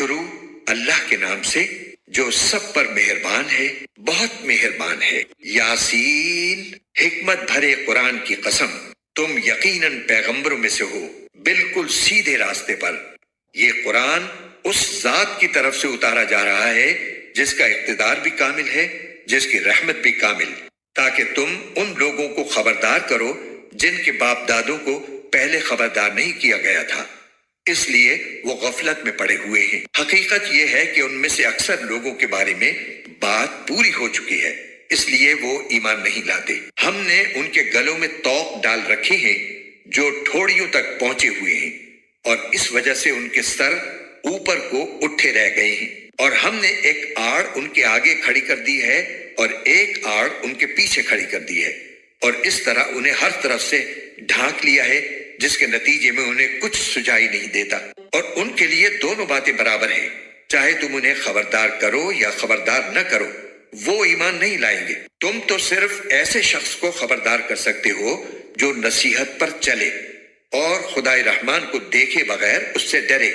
شروع اللہ کے نام سے جو سب پر مہربان ہے، بہت مہربان ہے۔ یاسین، حکمت بھرے قرآن کی قسم، تم یقیناً پیغمبروں میں سے ہو، بالکل سیدھے راستے پر۔ یہ قرآن اس ذات کی طرف سے اتارا جا رہا ہے جس کا اقتدار بھی کامل ہے، جس کی رحمت بھی کامل، تاکہ تم ان لوگوں کو خبردار کرو جن کے باپ دادوں کو پہلے خبردار نہیں کیا گیا تھا، اس لیے وہ غفلت میں پڑے ہوئے ہیں۔ حقیقت یہ ہے کہ ان میں سے اکثر لوگوں کے بارے میں بات پوری ہو چکی ہے، اس لیے وہ ایمان نہیں لاتے۔ ہم نے ان کے گلوں میں طوق ڈال رکھے ہیں جو ٹھوڑیوں تک پہنچے ہوئے ہیں، اور اس وجہ سے ان کے سر اوپر کو اٹھے رہ گئے ہیں، اور ہم نے ایک آڑ ان کے آگے کھڑی کر دی ہے اور ایک آڑ ان کے پیچھے کھڑی کر دی ہے، اور اس طرح انہیں ہر طرف سے ڈھانک لیا ہے، جس کے نتیجے میں انہیں کچھ سجائی نہیں دیتا۔ اور ان کے لیے دونوں باتیں برابر ہیں، چاہے تم انہیں خبردار کرو یا خبردار نہ کرو، وہ ایمان نہیں لائیں گے۔ تم تو صرف ایسے شخص کو خبردار کر سکتے ہو جو نصیحت پر چلے اور خدائے رحمان کو دیکھے بغیر اس سے ڈرے۔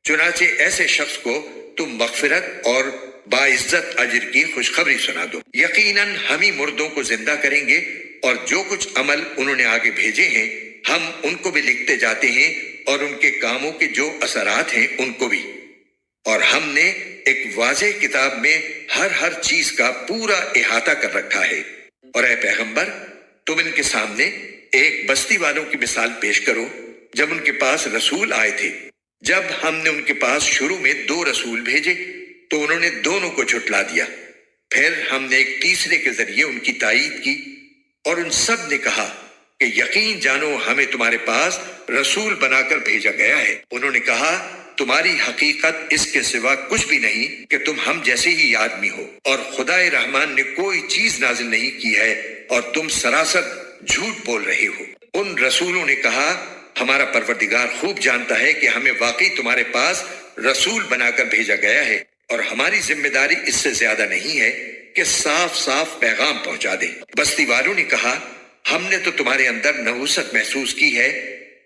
چنانچہ ایسے شخص کو تم مغفرت اور باعزت اجر کی خوشخبری سنا دو۔ یقیناً ہم ہی مردوں کو زندہ کریں گے، اور جو کچھ عمل انہوں نے آگے بھیجے ہیں ہم ان کو بھی لکھتے جاتے ہیں، اور ان کے کاموں کے جو اثرات ہیں ان کو بھی۔ اور ہم نے ایک واضح کتاب میں ہر چیز کا پورا احاطہ کر رکھا ہے۔ اور اے پیغمبر، تم ان کے سامنے ایک بستی والوں کی مثال پیش کرو جب ان کے پاس رسول آئے تھے۔ جب ہم نے ان کے پاس شروع میں 2 رسول بھیجے تو انہوں نے دونوں کو جھٹلا دیا، پھر ہم نے ایک تیسرے کے ذریعے ان کی تائید کی، اور ان سب نے کہا کہ یقین جانو ہمیں تمہارے پاس رسول بنا کر بھیجا گیا ہے۔ انہوں نے کہا تمہاری حقیقت اس کے سوا کچھ بھی نہیں کہ تم ہم جیسے ہی آدمی ہو، اور خدائے رحمان نے کوئی چیز نازل نہیں کی ہے اور تم سراسر جھوٹ بول رہے ہو۔ ان رسولوں نے کہا ہمارا پروردگار خوب جانتا ہے کہ ہمیں واقعی تمہارے پاس رسول بنا کر بھیجا گیا ہے، اور ہماری ذمہ داری اس سے زیادہ نہیں ہے کہ صاف صاف پیغام پہنچا دیں۔ بستی والوں نے کہا ہم نے تو تمہارے اندر نحوست محسوس کی ہے،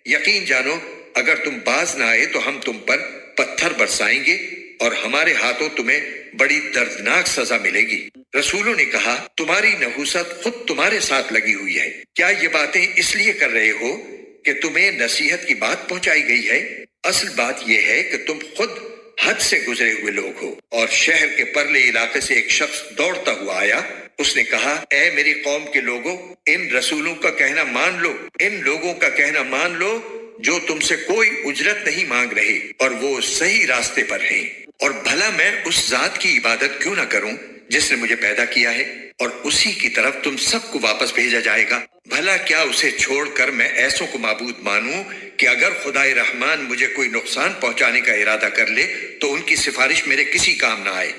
یقین جانو اگر تم باز نہ آئے تو ہم تم پر پتھر برسائیں گے، اور ہمارے ہاتھوں تمہیں بڑی دردناک سزا ملے گی۔ رسولوں نے کہا تمہاری نحوست خود تمہارے ساتھ لگی ہوئی ہے، کیا یہ باتیں اس لیے کر رہے ہو کہ تمہیں نصیحت کی بات پہنچائی گئی ہے؟ اصل بات یہ ہے کہ تم خود حد سے گزرے ہوئے لوگ ہو۔ اور شہر کے پرلے علاقے سے ایک شخص دوڑتا ہوا آیا، اس نے کہا اے میری قوم کے لوگوں، ان رسولوں کا کہنا مان لو، ان لوگوں کا کہنا مان لو جو تم سے کوئی اجرت نہیں مانگ رہے اور وہ صحیح راستے پر ہیں۔ اور بھلا میں اس ذات کی عبادت کیوں نہ کروں جس نے مجھے پیدا کیا ہے، اور اسی کی طرف تم سب کو واپس بھیجا جائے گا۔ بھلا کیا اسے چھوڑ کر میں ایسوں کو معبود مانوں کہ اگر خدائے رحمان مجھے کوئی نقصان پہنچانے کا ارادہ کر لے تو ان کی سفارش میرے کسی کام نہ آئے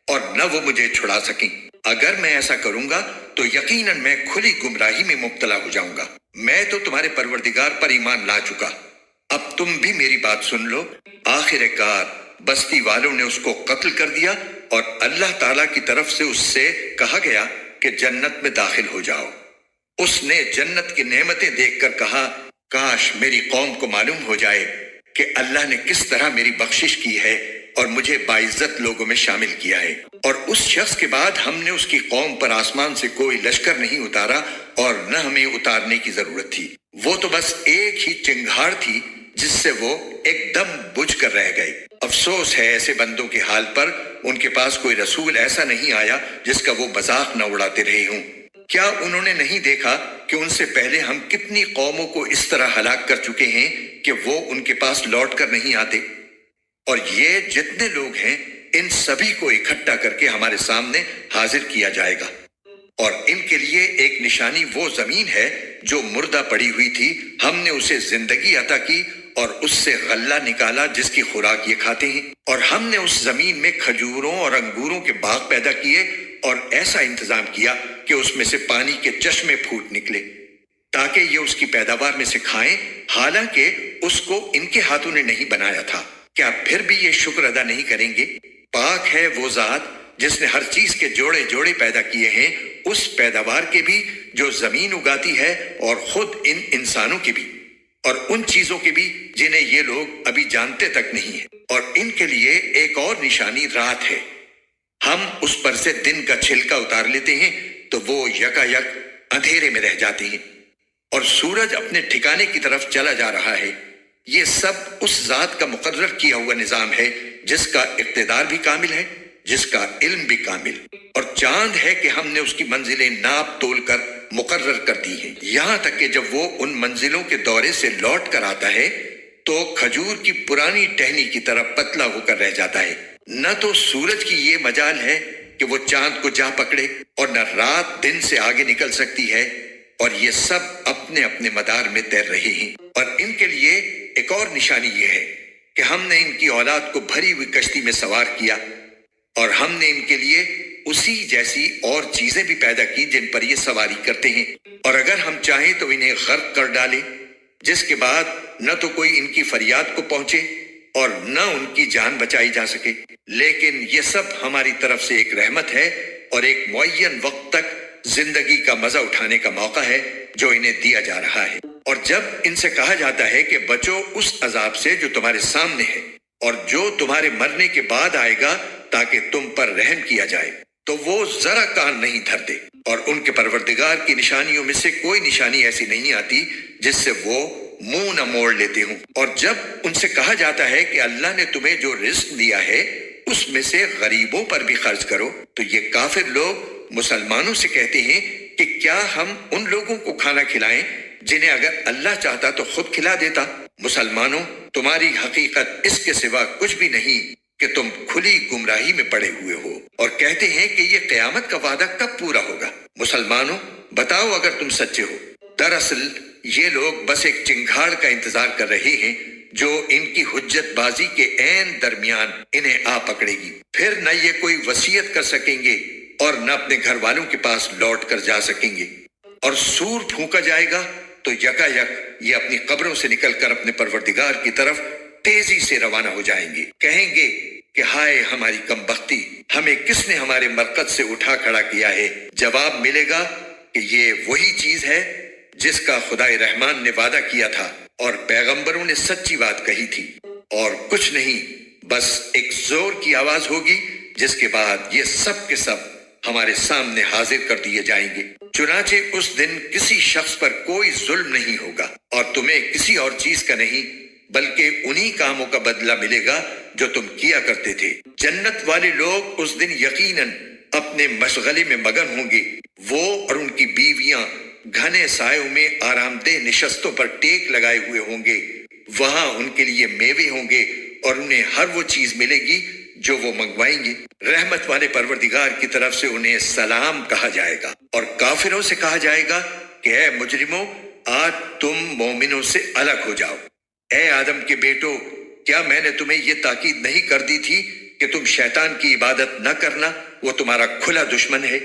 اور نہ وہ مجھے چھڑا سکیں۔ اگر میں ایسا کروں گا تو یقیناً میں کھلی گمراہی میں مبتلا ہو جاؤں گا۔ میں تو تمہارے پروردگار پر ایمان لا چکا، اب تم بھی میری بات سن لو۔ آخر کار بستی والوں نے اس کو قتل کر دیا، اور اللہ تعالیٰ کی طرف سے اس سے کہا گیا کہ جنت میں داخل ہو جاؤ۔ اس نے جنت کی نعمتیں دیکھ کر کہا کاش میری قوم کو معلوم ہو جائے کہ اللہ نے کس طرح میری بخشش کی ہے اور مجھے باعزت لوگوں میں شامل کیا ہے۔ اور اس شخص کے بعد ہم نے اس کی قوم پر آسمان سے کوئی لشکر نہیں اتارا، اور نہ ہمیں اتارنے کی ضرورت تھی۔ وہ تو بس ایک ہی چنگھاڑ تھی جس سے وہ ایک دم بجھ کر رہ گئے۔ افسوس ہے ایسے بندوں کے حال پر، ان کے پاس کوئی رسول ایسا نہیں آیا جس کا وہ مذاق نہ اڑاتے رہے ہوں۔ کیا انہوں نے نہیں دیکھا کہ ان سے پہلے ہم کتنی قوموں کو اس طرح ہلاک کر چکے ہیں کہ وہ ان کے پاس لوٹ کر نہیں آتے؟ اور یہ جتنے لوگ ہیں ان سبھی کو اکٹھا کر کے ہمارے سامنے حاضر کیا جائے گا، اور ان کے لیے ایک نشانی وہ زمین ہے جو مردہ پڑی ہوئی تھی، ہم نے اسے زندگی عطا کی اور اس سے غلہ نکالا جس کی خوراک یہ کھاتے ہیں، اور ہم نے اس زمین میں کھجوروں اور انگوروں کے باغ پیدا کیے اور ایسا انتظام کیا کہ اس میں سے پانی کے چشمے پھوٹ نکلے تاکہ یہ اس کی پیداوار میں سے کھائیں، حالانکہ اس کو ان کے ہاتھوں نے نہیں بنایا تھا۔ کیا پھر بھی یہ شکر ادا نہیں کریں گے؟ پاک ہے وہ ذات جس نے ہر چیز کے جوڑے جوڑے پیدا کیے ہیں، اس پیداوار کے بھی جو زمین اگاتی ہے اور خود ان انسانوں کے بھی، اور ان چیزوں کے بھی جنہیں یہ لوگ ابھی جانتے تک نہیں ہیں۔ اور ان کے لیے ایک اور نشانی رات ہے۔ ہم اس پر سے دن کا چھلکا اتار لیتے ہیں تو وہ یکا یک اندھیرے میں رہ جاتے ہیں، اور سورج اپنے ٹھکانے کی طرف چلا جا رہا ہے۔ یہ سب اس ذات کا مقرر کیا ہوا نظام ہے جس کا اقتدار بھی کامل ہے، جس کا علم بھی کامل، اور چاند ہے کہ ہم نے اس کی منزلیں ناپ تول کر مقرر کر دی ہیں، یہاں تک کہ جب وہ ان منزلوں کے دورے سے لوٹ کر آتا ہے تو کھجور کی پرانی ٹہنی کی طرح پتلا ہو کر رہ جاتا ہے۔ نہ تو سورج کی یہ مجال ہے کہ وہ چاند کو جا پکڑے، اور نہ رات دن سے آگے نکل سکتی ہے، اور یہ سب اپنے اپنے مدار میں تیر رہے ہیں۔ اور ان کے لیے ایک اور نشانی یہ ہے کہ ہم نے ان کی اولاد کو بھری ہوئی کشتی میں سوار کیا، اور ہم نے ان کے لیے اسی جیسی اور چیزیں بھی پیدا کی جن پر یہ سواری کرتے ہیں، اور اگر ہم چاہیں تو انہیں غرق کر ڈالیں، جس کے بعد نہ تو کوئی ان کی فریاد کو پہنچے اور نہ ان کی جان بچائی جا سکے۔ لیکن یہ سب ہماری طرف سے ایک رحمت ہے اور ایک معین وقت تک زندگی کا مزہ اٹھانے کا موقع ہے جو انہیں دیا جا رہا ہے۔ اور جب ان سے کہا جاتا ہے کہ بچو اس عذاب سے جو تمہارے سامنے ہے اور جو تمہارے مرنے کے بعد آئے گا تاکہ تم پر رحم کیا جائے، تو وہ ذرا کان نہیں دھرتے، اور ان کے پروردگار کی نشانیوں میں سے کوئی نشانی ایسی نہیں آتی جس سے وہ منہ نہ موڑ لیتے ہوں۔ اور جب ان سے کہا جاتا ہے کہ اللہ نے تمہیں جو رزق دیا ہے اس میں سے غریبوں پر بھی خرچ کرو، تو یہ کافر لوگ مسلمانوں سے کہتے ہیں کہ کیا ہم ان لوگوں کو کھانا کھلائیں جنہیں اگر اللہ چاہتا تو خود کھلا دیتا۔ مسلمانوں، تمہاری حقیقت اس کے سوا کچھ بھی نہیں کہ تم کھلی گمراہی میں پڑے ہوئے ہو، اور کہتے ہیں کہ یہ قیامت کا وعدہ کب پورا ہوگا۔ مسلمانوں، بتاؤ اگر تم سچے ہو۔ دراصل یہ لوگ بس ایک چنگھاڑ کا انتظار کر رہے ہیں جو ان کی حجت بازی کے عین درمیان انہیں آ پکڑے گی۔ پھر نہ یہ کوئی وصیت کر سکیں گے اور نہ اپنے گھر والوں کے پاس لوٹ کر جا سکیں گے، اور سور پھونکا جائے گا تو یکا یک یہ اپنی قبروں سے نکل کر اپنے پروردگار کی طرف تیزی سے روانہ ہو جائیں گے۔ کہیں گے کہ ہائے ہماری کم بختی، ہمیں کس نے ہمارے مرکز سے اٹھا کھڑا کیا ہے؟ جواب ملے گا کہ یہ وہی چیز ہے جس کا خدائے رحمان نے وعدہ کیا تھا اور پیغمبروں نے سچی بات کہی تھی، اور کچھ نہیں، بس ایک زور کی آواز ہوگی جس کے بعد یہ سب کے سب ہمارے سامنے حاضر کر دیے جائیں گے۔ چنانچہ اس دن کسی شخص پر کوئی ظلم نہیں ہوگا اور تمہیں کسی اور چیز کا نہیں بلکہ انہی کاموں کا بدلہ ملے گا جو تم کیا کرتے تھے۔ جنت والے لوگ اس دن یقیناً اپنے مشغلے میں مگن ہوں گے، وہ اور ان کی بیویاں گھنے سایوں میں آرام دہ نشستوں پر ٹیک لگائے ہوئے ہوں گے۔ وہاں ان کے لیے میوے ہوں گے اور انہیں ہر وہ چیز ملے گی جو وہ منگوائیں گے۔ رحمت والے پروردگار کی طرف سے انہیں سلام کہا جائے گا، اور کافروں سے کہا جائے گا کہ اے مجرموں، آج تم مومنوں سے الگ ہو جاؤ۔ اے آدم کے بیٹو، کیا میں نے تمہیں یہ تاکید نہیں کر دی تھی کہ تم شیطان کی عبادت نہ کرنا، وہ تمہارا کھلا دشمن ہے،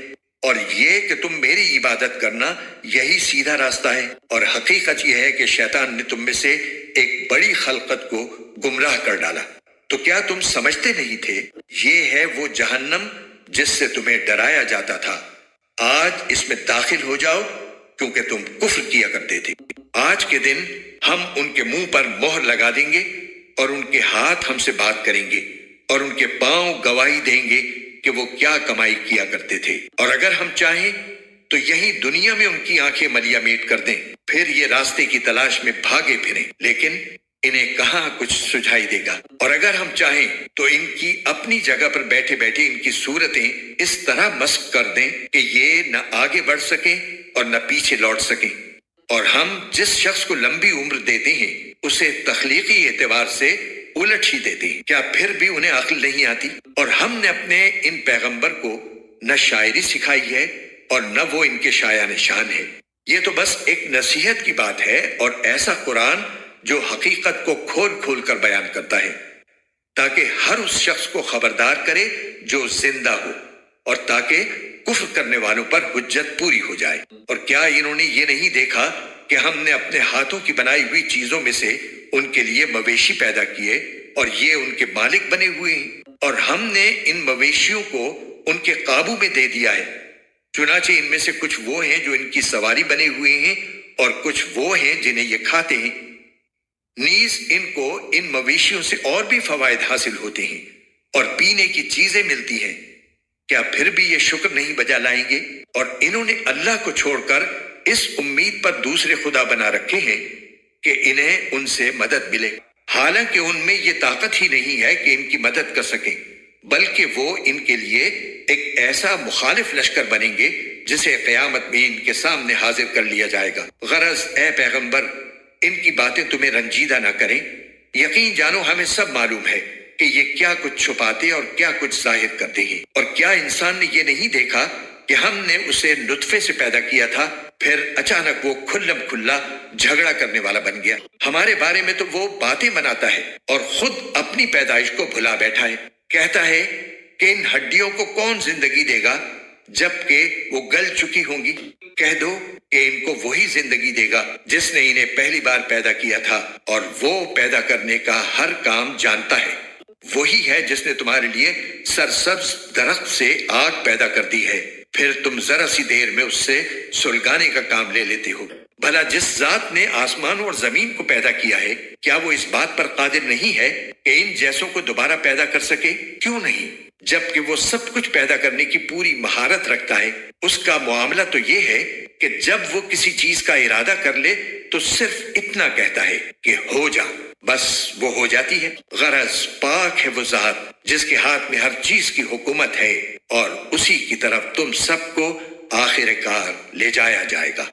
اور یہ کہ تم میری عبادت کرنا یہی سیدھا راستہ ہے۔ اور حقیقت یہ ہے کہ شیطان نے تم میں سے ایک بڑی خلقت کو گمراہ کر ڈالا۔ تو کیا تم سمجھتے نہیں تھے؟ یہ ہے وہ جہنم جس سے تمہیں ڈرایا جاتا تھا، آج اس میں داخل ہو جاؤ کیونکہ تم کفر کیا کرتے تھے۔ آج کے دن ہم ان کے منہ پر مہر لگا دیں گے اور ان کے ہاتھ ہم سے بات کریں گے اور ان کے پاؤں گواہی دیں گے کہ وہ کیا کمائی کیا کرتے تھے، اور اگر ہم چاہیں تو یہی دنیا میں ان کی آنکھیں ملیا میٹ کر دیں، پھر یہ راستے کی تلاش میں بھاگے پھریں، لیکن انہیں کہاں کچھ سجھائی دے گا۔ اور اگر ہم چاہیں تو ان کی اپنی جگہ پر بیٹھے بیٹھے ان کی صورتیں اس طرح مسخ کر دیں کہ یہ نہ آگے بڑھ سکیں اور نہ پیچھے لوٹ سکیں۔ اور ہم جس شخص کو لمبی عمر دیتے ہیں اسے تخلیقی اعتبار سے الٹ ہی دیتے ہیں، کیا پھر بھی انہیں عقل نہیں آتی؟ اور ہم نے اپنے ان پیغمبر کو نہ شاعری سکھائی ہے اور نہ وہ ان کے شایان شان ہے، یہ تو بس ایک نصیحت کی بات ہے، اور ایسا قرآن جو حقیقت کو کھول کھول کر بیان کرتا ہے تاکہ ہر اس شخص کو خبردار کرے جو زندہ ہو، اور تاکہ کفر کرنے والوں پر حجت پوری ہو جائے۔ اور کیا انہوں نے یہ نہیں دیکھا کہ ہم نے اپنے ہاتھوں کی بنائی ہوئی چیزوں میں سے ان کے لیے مویشی پیدا کیے اور یہ ان کے مالک بنے ہوئے ہیں، اور ہم نے ان مویشیوں کو ان کے قابو میں دے دیا ہے۔ چنانچہ ان میں سے کچھ وہ ہیں جو ان کی سواری بنے ہوئے ہیں اور کچھ وہ ہیں جنہیں یہ کھاتے ہیں۔ نیز ان کو ان مویشیوں سے اور بھی فوائد حاصل ہوتے ہیں اور پینے کی چیزیں ملتی ہیں، کیا پھر بھی یہ شکر نہیں بجا لائیں گے؟ اور انہوں نے اللہ کو چھوڑ کر اس امید پر دوسرے خدا بنا رکھے ہیں کہ انہیں ان سے مدد ملے، حالانکہ ان میں یہ طاقت ہی نہیں ہے کہ ان کی مدد کر سکیں، بلکہ وہ ان کے لیے ایک ایسا مخالف لشکر بنیں گے جسے قیامت میں ان کے سامنے حاضر کر لیا جائے گا۔ غرض اے پیغمبر، ان کی باتیں تمہیں رنجیدہ نہ کریں، یقین جانو ہمیں سب معلوم ہے کہ یہ کیا کچھ چھپاتے اور کیا کچھ ظاہر کرتے ہیں۔ اور کیا انسان نے یہ نہیں دیکھا کہ ہم نے اسے نطفے سے پیدا کیا تھا، پھر اچانک وہ کھلم کھلا جھگڑا کرنے والا بن گیا؟ ہمارے بارے میں تو وہ باتیں بناتا ہے اور خود اپنی پیدائش کو بھلا بیٹھا ہے۔ کہتا ہے کہ ان ہڈیوں کو کون زندگی دے گا جبکہ وہ گل چکی ہوں گی؟ کہہ دو کہ ان کو وہی زندگی دے گا جس نے انہیں پہلی بار پیدا کیا تھا، اور وہ پیدا کرنے کا ہر کام جانتا ہے۔ وہی ہے جس نے تمہارے لیے سرسبز درخت سے آگ پیدا کر دی ہے، پھر تم ذرا سی دیر میں اس سے سلگانے کا کام لے لیتے ہو۔ بھلا جس ذات نے آسمانوں اور زمین کو پیدا کیا ہے، کیا وہ اس بات پر قادر نہیں ہے کہ ان جیسوں کو دوبارہ پیدا کر سکے؟ کیوں نہیں؟ جبکہ وہ سب کچھ پیدا کرنے کی پوری مہارت رکھتا ہے۔ اس کا معاملہ تو یہ ہے کہ جب وہ کسی چیز کا ارادہ کر لے تو صرف اتنا کہتا ہے کہ ہو جا، بس وہ ہو جاتی ہے۔ غرض پاک ہے وہ ذات جس کے ہاتھ میں ہر چیز کی حکومت ہے، اور اسی کی طرف تم سب کو آخر کار لے جایا جائے گا۔